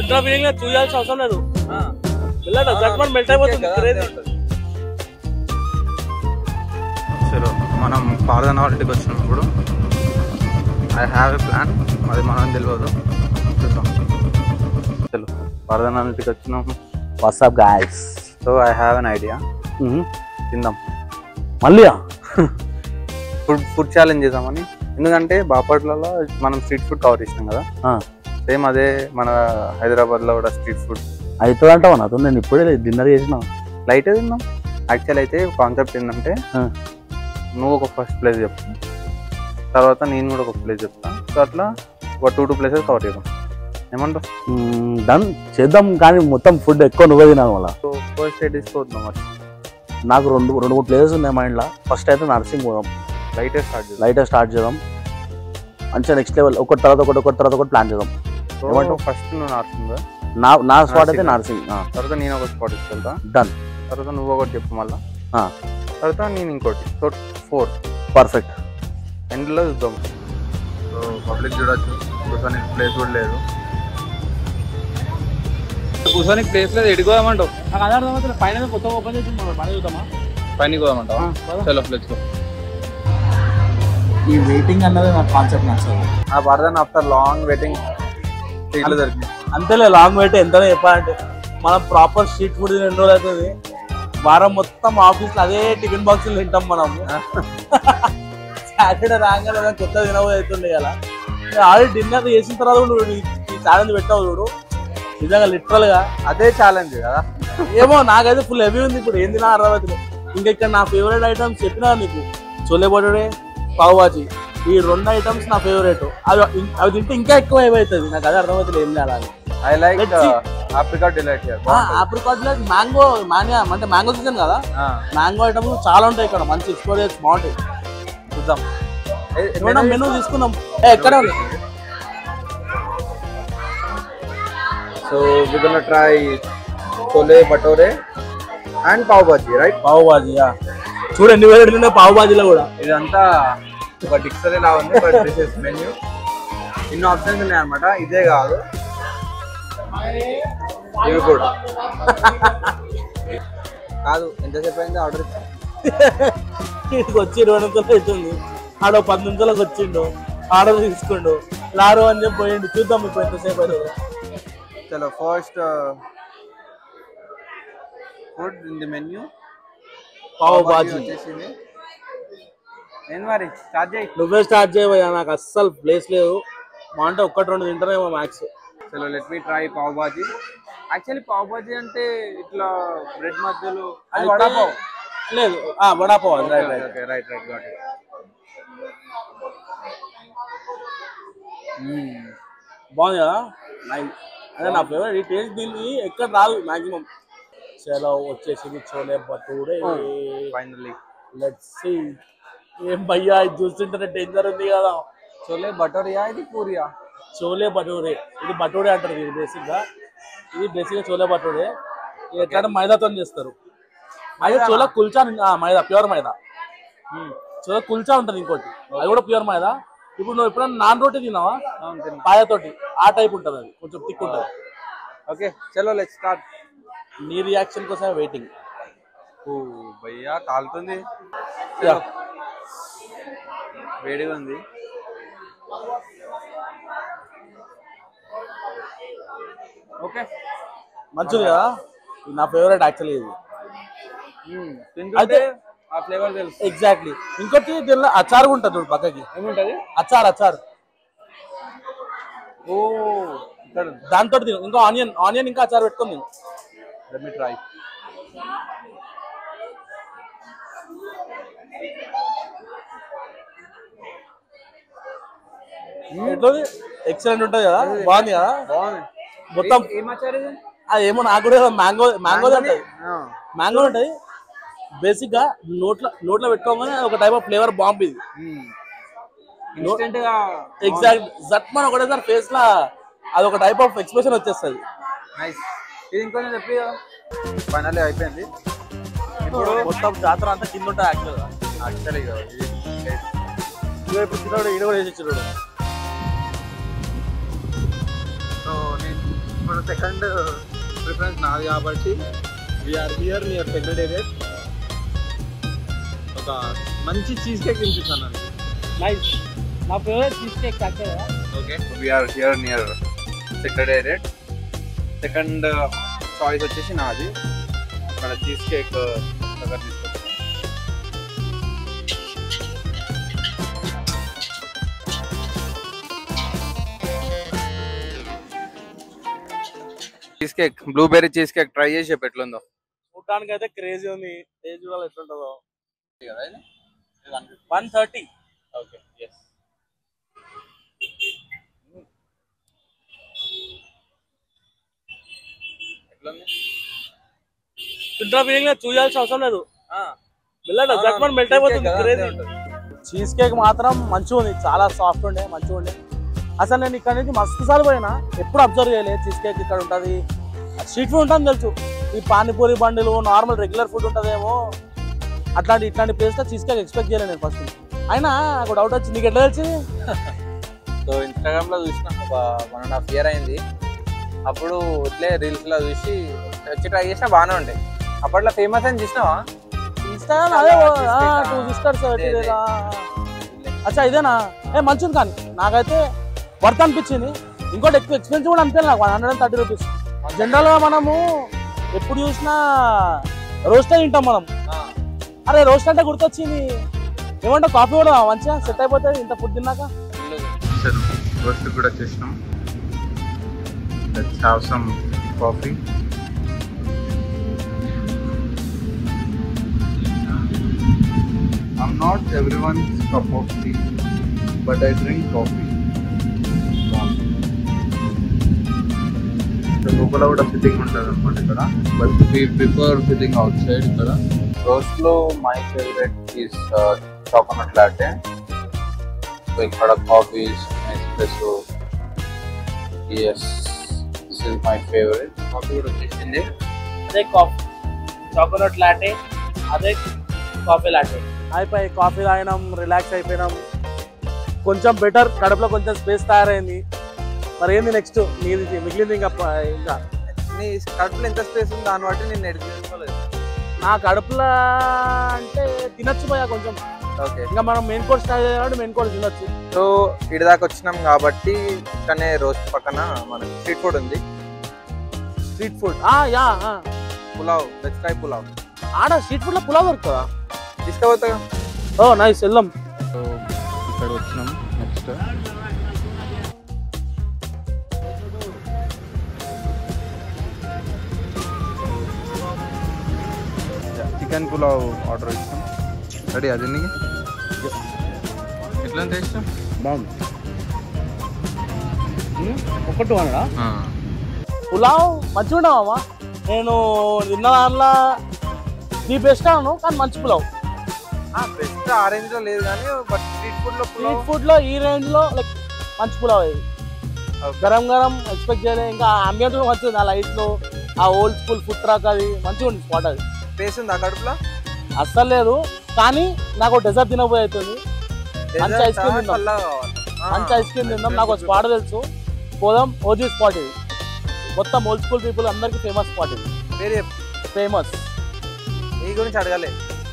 ఇంట్లో ఫీలింగ్ చూడాల్సిన అవసరం లేదు. మెల్ట్ అయిపోతుంది. సరే మనం పార్దనావల్టీకి వచ్చినప్పుడు ఐ హ్యావ్ ఎ ప్లాన్, అది మనం తెలియదు. చూద్దాం. చలో పార్దనావల్టీకి వచ్చినాము. WhatsApp guys, so I have an idea. తిందాం మళ్ళీ ఫుడ్ ఛాలెంజ్ చేద్దామని. ఎందుకంటే బాపట్లలో మనం స్ట్రీట్ ఫుడ్ కవర్ చేసినాం కదా, సేమ్ అదే మన హైదరాబాద్లో కూడా స్ట్రీట్ ఫుడ్ అవుతుంది అంటావా నాతో? నేను ఇప్పుడే డిన్నర్ చేసిన, లైట్ తిన్నాం. యాక్చువల్ అయితే కాన్సెప్ట్ ఏంటంటే నువ్వు ఒక ఫస్ట్ ప్లేస్ చెప్తావు, తర్వాత నేను కూడా ఒక ప్లేస్ చెప్తాను. సో అట్లా ఒక 2 ప్లేసెస్ కవర్ చేద్దాం. ఏమంటావు? డన్ చేద్దాం, కానీ మొత్తం ఫుడ్ ఎక్కువ నువ్వే తినాలి. మళ్ళీ సో ఫస్ట్ ఏ తీసుకోవద్దాం. మరి నాకు 2-3 ప్లేసెస్ ఉన్నాయి మైండ్లో. ఫస్ట్ అయితే నర్సింగ్ పోదాం, లైట్ స్టార్ట్ చేద్దాం. మంచిగా నెక్స్ట్ లెవెల్ ఒకటి తర్వాత ఒకటి ప్లాన్ చేద్దాం. ఏమంటావు? ఫస్ట్ నువ్వు నర్సింగ్, నా స్పాట్ అయితే నర్సింగ్, తర్వాత నేను ఒక స్పాట్ ఇస్తా. డన్. తర్వాత నువ్వు ఒకటి చెప్పు, మళ్ళీ తర్వాత నేను ఇంకోటి. So 4 perfect. ఎండ్లో చూద్దాం. సో పబ్లిక్ చూడొచ్చు, కూర్చోనికి ప్లేస్ కూడా లేదు. కూర్చోనికి ప్లేస్ లేదు, ఎడుకోదామంటావు? నాకు అదే అర్థం. పైన కొత్త ఓపెన్ చేసి పని చూద్దామా? పైన పోదామంటావా? చలో లెట్స్ గో. ఈ వెయిటింగ్ అన్నది నాకు కాన్సెప్ట్ నచ్చదు. ఆ పర్దన్ ఆఫ్టర్ లాంగ్ వెయిటింగ్ సీట్లు దొరికింది. అంతేలే, లాంగ్ వెయిట్ ఎంతనే చెప్పాలంటే. మనం ప్రాపర్ స్ట్రీట్ ఫుడ్ 2 రోజులు అవుతుంది. వారం మొత్తం ఆఫీస్లో అదే టిఫిన్ బాక్సులు తింటాం మనము. సాటర్డే రాగానే కొత్త తినబోదు అవుతుండే కదా. ఆల్రెడీ డిన్నర్ చేసిన తర్వాత నువ్వు ఈ ఛాలెంజ్ పెట్టావు చూడు, నిజంగా లిటరల్ గా అదే ఛాలెంజ్ కదా. ఏమో నాకైతే ఫుల్ హెవీ ఉంది ఇప్పుడు. ఏం తినా అర్థం అవుతుంది. ఇంకా ఇక్కడ నా ఫేవరెట్ ఐటమ్స్ చెప్పినా నీకు, చోలే భటూరే, పావ్ భాజీ, ఈ 2 ఐటమ్స్ నా ఫేవరెట్. అవి తింటే ఇంకా ఎక్కువ ఏమవుతుంది, నాకు అదే అర్థమవుతుంది ఏం చేయాలని. I like apricot delight here. Apricot delight, mango అంటే మ్యాంగో సీజన్ కదా, మ్యాంగో ఐటమ్స్ చాలా ఉంటాయి ఇక్కడ, మంచి ఎక్స్ప్లోర్ చేసి బాగుంటాయి. చూద్దాం. మెనూ తీసుకుందాం. ఎక్కడ ఉంది? So we gonna try chole bhature and pav bhaji, right? Pav bhaji చూడు ఎన్ని వెరైటీలు ఉన్నాయి పావ్ భాజీలో కూడా. ఇదంతా ఒక డిక్షనరీ లా ఉంది, బట్ దిస్ ఇస్ మెన్యూ. ఇన్ని ఆప్షన్స్ ఉన్నాయి అన్నమాట. ఇదే కాదు, ఇవి కూడా కాదు. ఎంతసేపు అయింది ఆర్డర్? ఇక్కడికి వచ్చి 20 నిమిషాలు అవుతుంది. ఆడ 10 నిమిషాలకు వచ్చిండు, ఆర్డర్ తీసుకుండు, లారు అని చెప్పి పోయిండు. చూద్దాం ఇప్పుడు ఎంతసేపు అవుతుంది. చలో first food in the menu pav bhaji వచ్చేసింది. నేను మరి స్టార్ట్ చేయి. నువ్వే స్టార్ట్ చేయబోయా, నాకు అస్సలు ప్లేస్ లేదు. మా అంటే 1-2 తింటారేమో మ్యాక్స్. చలో let me try pav bhaji. Actually pav bhaji అంటే ఇట్లా బ్రెడ్ మధ్యలో వడాపావ్ లేదు, వడాపావ్. Right got it. బాగుంది కదా, అదే నా ఫేవరెట్. ఈ టేస్ట్ దీన్ని ఎక్కడ రాదు మాక్సిమం. చలో వచ్చేసింది chole bhature. Finally let's see. ఏం భయ్యా, ఇది చూస్తుంటే డేంజర్ ఉంది కదా. చోలే భటూరియా, ఇది పూరియా? చోలే భటూరే. ఇది భటూరే అంటారు ఇది బేసిక్గా. చోలే భటూరే. ఇది ఎట్లా మైదాతో చేస్తారు. అయితే చోలే కుల్చా, మైదా, ప్యూర్ మైదా. చోలే కుల్చా ఉంటుంది ఇంకోటి, అది కూడా ప్యూర్ మైదా. ఇప్పుడు నువ్వు ఎప్పుడైనా నాన్ రోటీ తిన్నావా పాయతోటి, ఆ టైప్ ఉంటుంది, అది కొంచెం థిక్ ఉంటుంది. ఓకే చలో లెట్స్ స్టార్ట్. నీ రియాక్షన్ కోసం వెయిటింగ్. ఓ భయ్యా కాలుతుంది, వేడిగా ఉంది. ఓకే మంచిది కదా, నా ఫేవరెట్ యాక్చువల్లీ ఇది. అయితే ఆ ఫ్లేవర్ తెలుసు. ఎగ్జాక్ట్లీ. ఇంకోటి దీనిలో అచారు ఉంటుంది చూడు పక్కకి. ఏముంటది? అచారు. ఓ దాంతో తిను. ఇంకో ఆనియన్ ఇంకా అచారు పెట్టుకొని తిను. Let me try. ఎట్లుంది? ఎక్సలెంట్ ఉంటుంది కదా, బాగుంది కదా. మొత్తం అది ఏమో నాకు కూడా మ్యాంగో ఉంటుంది, మ్యాంగో ఉంటుంది. బేసిక్ గా నోట్లో పెట్టుకోగానే ఒక టైప్ ఆఫ్ ఫ్లేవర్ బాంబ్ ఇది. ఎగ్జాక్ట్ జట్మన్ ఒకటేసారి ఫేస్ లా అది ఒక టైప్ ఆఫ్ ఎక్స్ప్రెషన్ వచ్చేస్తుంది. ఇది ఇంకొంచెం చెప్పి ఫైనల్లీ అయిపోయింది. ఇప్పుడు మొత్తం జాతర అంతా కింద ఉంటుంది యాక్చువల్గా. ఇప్పుడు చిన్నోడు ఈడ కూడా వేసి ఇచ్చాడు. సో నేను ఇప్పుడు మన సెకండ్ ప్రిఫరెన్స్ నాది కాబట్టి వీఆర్ హియర్ నియర్ సెక్రటేరియట్. ఒక మంచి చీజ్ కేక్ తినిపిస్తాను. నైస్. నా ఫేవరెట్ చీజ్ కేక్ యాక్చువల్గా. Okay, we are here near secretariat. Second choice వచ్చేసి నాది. అక్కడ చీజ్ కేక్ దగ్గర తీసుకొచ్చాను. Cheese cake, blueberry cheese cake try చేసి చెప్పు ఎట్లుందో. చూడడానికి అయితే క్రేజీ ఉంది. టేస్ట్ చూడాలి ఎట్లుంటుందో. 130. Okay, yes. ఎట్లుంది? తింటా ఫీలింగ్ లేదు, చూడాల్సిన అవసరం లేదు. మెల్ట్ అయిపోతుంది. క్రేజీ. చీజ్ కేక్ మాత్రం మంచిగా ఉంది, చాలా సాఫ్ట్ ఉండే, మంచిగా ఉండే. అసలు నేను ఇక్కడ నుంచి మస్తు సార్లు పోయినా, ఎప్పుడు అబ్జర్వ్ చేయలేదు చీజ్ కేక్ ఇక్కడ ఉంటుంది. స్ట్రీట్ ఫుడ్ ఉంటుంది తెలుసు, ఈ పానీపూరి బండిలు నార్మల్ రెగ్యులర్ ఫుడ్ ఉంటుందేమో, ఇట్లాంటి ప్లేస్లో చీజ్ కేక్ ఎక్స్పెక్ట్ చేయలేదు నేను ఫస్ట్. అయినా నాకు డౌట్ వచ్చింది, నీకు ఎట్లా తెలిసింది? సో ఇన్స్టాగ్రామ్లో చూసిన ఒక 1.5 year అయింది. అప్పుడు ఇట్లే రీల్స్లో చూసి వచ్చి ట్రై చేసినా బాగానే ఉండే. అప్పట్లో ఫేమస్ అని చూసినావా? ఇన్స్టాగ్రామ్ అదే 2 sisters. అచ్చా ఇదేనా? మంచిది, కానీ నాకైతే వర్త్ అనిపించింది. ఇంకోటి ఎక్కువ ఎక్స్పెన్సివ్ కూడా అనిపించాలి నాకు. 130 rupees. జనరల్గా మనము ఎప్పుడు చూసినా రోస్టే తింటాం మనం. అరే రోస్ట్ అంటే గుర్తొచ్చింది, ఏమంటే కాఫీ కూడా మంచిగా సెట్ అయిపోతుంది ఇంత ఫుడ్ తిన్నాక. రోస్ట్ కూడా వచ్చేసినాం. Let's have some coffee. I'm not everyone's cup of tea, but I drink coffee. లోపల కూడా సిట్టింగ్ ఉంటుంది అనమాట ఇక్కడ, but we prefer sitting outside ఇక్కడ. రోస్ట్ లో my favourite is coconut latte. So ఇక్కడ coffee, espresso. Yes, this is my favourite. Coffee కూడా వచ్చేసింది. అదే కాఫీ చాకోనట్ లాటే, అదే కాఫీ లాటే. అయిపోయి కాఫీ తాగినాం, రిలాక్స్ అయిపోయినాం, కొంచెం బెటర్. కడుపులో కొంచెం స్పేస్ తయారైంది. మరి ఏంది నెక్స్ట్ నీది మిగిలింది? ఇంకా నీ కడుపులో ఎంత స్పేస్ ఉంది దాన్ని బట్టి నేను ఎడుకోలేదు. నా కడుపులో అంటే తినొచ్చు పోయా కొంచెం. ఓకే, ఇంకా మనం మెయిన్ కోర్స్ స్టార్ట్ చేయాలంటే మెయిన్ కోర్స్ తినొచ్చు. సో ఇటు దాకా వచ్చినాం కాబట్టి ఇక్కడనే రోస్ట్ పక్కన మనకి స్ట్రీట్ ఫుడ్ ఉంది. Street food yeah, pulao. Let's try pulao. ఆడ స్ట్రీట్ ఫుడ్ లో పులావ్ దొరుకుతుందా? తీసుకోవద్దా? ఓ నైస్, వెళ్దాం. సో ఇక్కడ వచ్చినాం. నెక్స్ట్ చికెన్ పులావ్ ఆర్డర్ ఇస్తాం. రెడీ అది నీకు? ఎట్లా టేస్ట్? బాగుంది. ఒకటి అన్నా పులావ్ మంచిగా ఉండవమ్మా. నేను తిన్న దాంట్లో నీ బెస్ట్ అను, కానీ మంచి పులావ్. బెస్ట్ ఆ రేంజ్ లో లేదు కానీ, బట్ స్ట్రీట్ ఫుడ్ లో ఈ రేంజ్ లో లైక్ మంచి పులావ్ ఇది. గరం గరం ఎక్స్పెక్ట్ చేయలేదు. ఇంకా అంబియంట్ కూడా మంచిగా ఉంది, ఆ లైట్ లో ఆ ఓల్డ్ స్కూల్ ఫుడ్ ట్రాక్ అది మంచిగా ఉంది స్పాట్. అది స్పేస్ ఉంది ఆ కడుపులో అస్సలు లేదు, కానీ నాకు డెజర్ట్ తినబోయే అవుతుంది. మంచి ఐస్ క్రీమ్ తిందాం, మంచి ఐస్ క్రీమ్ తిందాం. నాకు ఒక స్పాట్ తెలుసు, పోదాం. ఓజీ స్పాట్ ఇది, మొత్తం ఓల్డ్ స్కూల్ పీపుల్ అందరికి ఫేమస్ స్పాట్ ఇది. వేరే ఫేమస్ ఈ గురించి అడగాలి.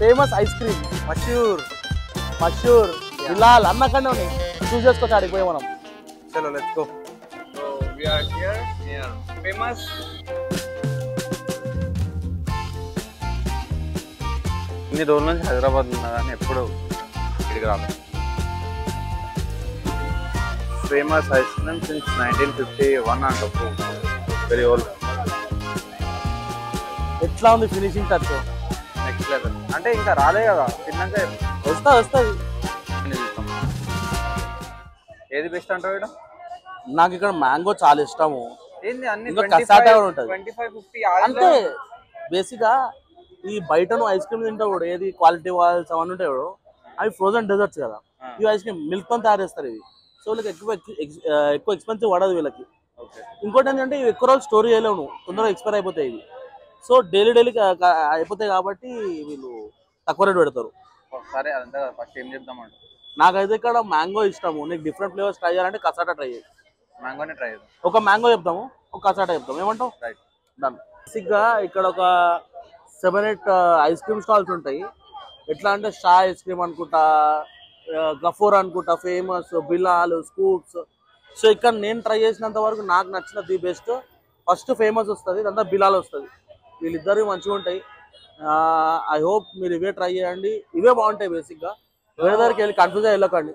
ఫేమస్ ఐస్ క్రీమ్ మషూర్ బిలాల్ అన్నకన్నా ఉన్నాయి. చూస్ చేసుకోవచ్చు ఆడికి పోయి మనం. చలో let's go. So we are here near famous. ఇన్ని రోజుల నుంచి హైదరాబాద్ ఉన్నా కానీ ఎప్పుడు ఇక్కడికి రాలేదు. Famous ice cream since 1951 and very old. ఎట్లా ఉంది ఫినిషింగ్ టచ్? Next level. అంటే ఇంకా రాలే కదా, తిన్నాక వస్తుంది. ఏది బెస్ట్ అంటావు ఇక్కడ? నాకు ఇక్కడ మ్యాంగో చాలా ఇష్టము. ఏంది అన్ని ఉంటుంది 25-50 అంటే బేసిక్ గా ఈ బయట నువ్వు ఐస్ క్రీమ్ తింటావు కూడా, ఏది క్వాలిటీ వాల్స్ అవన్నీ ఉంటాయి కూడా, అవి ఫ్రోజన్ డెజర్ట్స్ కదా. ఈ ఐస్ క్రీమ్ మిల్క్ తో తయారు చేస్తారు ఇవి. సో వీళ్ళకి ఎక్కువ ఎక్స్పెన్సివ్ పడదు వీళ్ళకి. ఇంకోటి ఏంటంటే ఇవి ఎక్కువ రోజులు స్టోర్ చేయలేవు, నువ్వు తొందరగా ఎక్స్పైర్ అయిపోతాయి ఇవి. సో డైలీ అయిపోతాయి కాబట్టి వీళ్ళు తక్కువ రేట్ పెడతారు. సరే అదంతా ఫస్ట్ ఏం చెప్దామంటే, నాకైతే ఇక్కడ మ్యాంగో ఇష్టము. నీకు డిఫరెంట్ ఫ్లేవర్స్ ట్రై చేయాలంటే కసాటా ట్రై చేయి. మ్యాంగోనే ట్రై చేద్దాం. ఒక మ్యాంగో చెప్తాము, ఒక కసాట చెప్తాం. ఏమంటావు? రైట్. డన్. బేసిక్గా ఇక్కడ ఒక 7-8 ఐస్ క్రీమ్ స్టాల్స్ ఉంటాయి. ఎట్లా అంటే షా ఐస్ క్రీమ్ అనుకుంటా, గఫూర్ అనుకుంటా ఫేమస్, బిలాల్, స్కూప్స్. సో ఇక్కడ నేను ట్రై చేసినంత వరకు నాకు నచ్చిన ది బెస్ట్ ఫస్ట్ ఫేమస్ వస్తుంది, ఇదంతా బిలాల్ వస్తుంది. వీళ్ళిద్దరు మంచిగా ఉంటాయి. ఐ హోప్ మీరు ఇవే ట్రై చేయండి, ఇవే బాగుంటాయి. బేసిక్గా వేరే దగ్గరికి వెళ్ళి కన్ఫ్యూజ్ వెళ్ళకండి.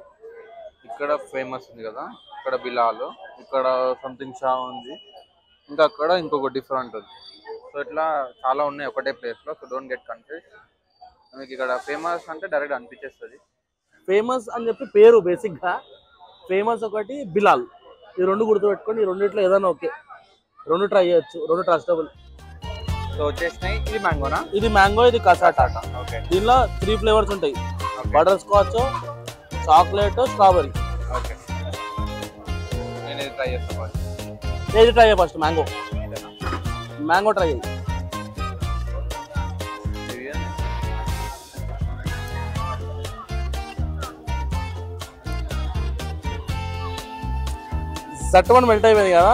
ఇక్కడ ఫేమస్ ఉంది కదా, ఇక్కడ బిలాల్, ఇక్కడ సంథింగ్ షా ఉంది, ఇంకా అక్కడ ఇంకొక డిఫరెంట్ ఉంది. సో ఇట్లా చాలా ఉన్నాయి ఒకటే ప్లేస్లో. So don't get confuse. మీకు ఇక్కడ ఫేమస్ అంటే డైరెక్ట్ అనిపించేస్తుంది. ఫేమస్ అని చెప్పి పేరు, బేసిక్గా ఫేమస్ ఒకటి, బిలాల్, ఈ రెండు గుర్తుపెట్టుకోండి. ఈ రెండిట్లో ఏదైనా ఓకే, రెండు ట్రై చేయొచ్చు, రెండు ట్రస్టబుల్. సో వచ్చేసినాయి. ఇది మ్యాంగోనా? ఇది మ్యాంగో, ఇది కసాటా. ఓకే. దీనిలో 3 ఫ్లేవర్స్ ఉంటాయి, butter scotch, chocolate, strawberry. Okay, నేను ఇది ట్రై చేస్తాను. ఏది ట్రై చేయ ఫస్ట్? మ్యాంగో. మ్యాంగో ట్రై చేయి. సట్టమని మెల్ట్ అయిపోయింది కదా.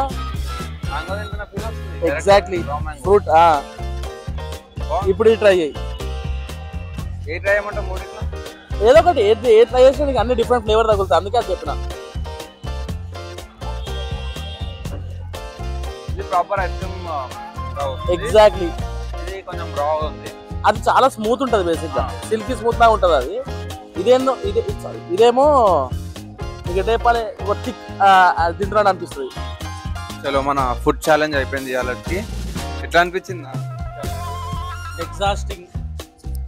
Exactly fruit. ఇప్పుడు ఇది ట్రై చేయి. ఏ ట్రై చేయమంటే మూడిట్లో ఏదో ఒకటి, ఏ ట్రై చేసినా నీకు అన్ని డిఫరెంట్ ఫ్లేవర్ తగులుతాయి, అందుకే అది చెప్పిన. ఇది ప్రాపర్ ఐస్ క్రీమ్. ఎగ్జాక్ట్లీ. ఇది కొంచెం రా ఉంది. అది చాలా స్మూత్ ఉంటుంది, బేసిక్ గా సిల్కీ స్మూత్ లా ఉంటుంది అది. ఇదేమో మీకు చెప్పాలి థిక్ తింటున్నాడు అనిపిస్తుంది. చలో మన ఫుడ్ ఛాలెంజ్ అయిపోయింది ఇవాళకి. ఎట్లా అనిపించింది? ఎగ్జాస్టింగ్.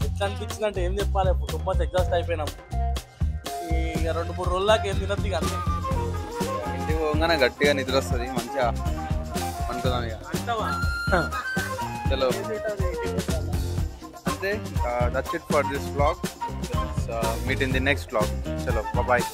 ఎట్లా అనిపించింది అంటే ఏం చెప్పాలి, ತುಂಬ ఎగ్జాస్ట్ అయిపోయినాం. ఇక 2-3 రోజులకి ఏం తినద్దు ఇక. ఇంటికి పోగానే గట్టిగా నిద్ర వస్తుంది, మంచిగా అనుకుందాం ఇక. చలో అంతే. That's it for this vlog. Meet in the next vlog. చలో బాయ్.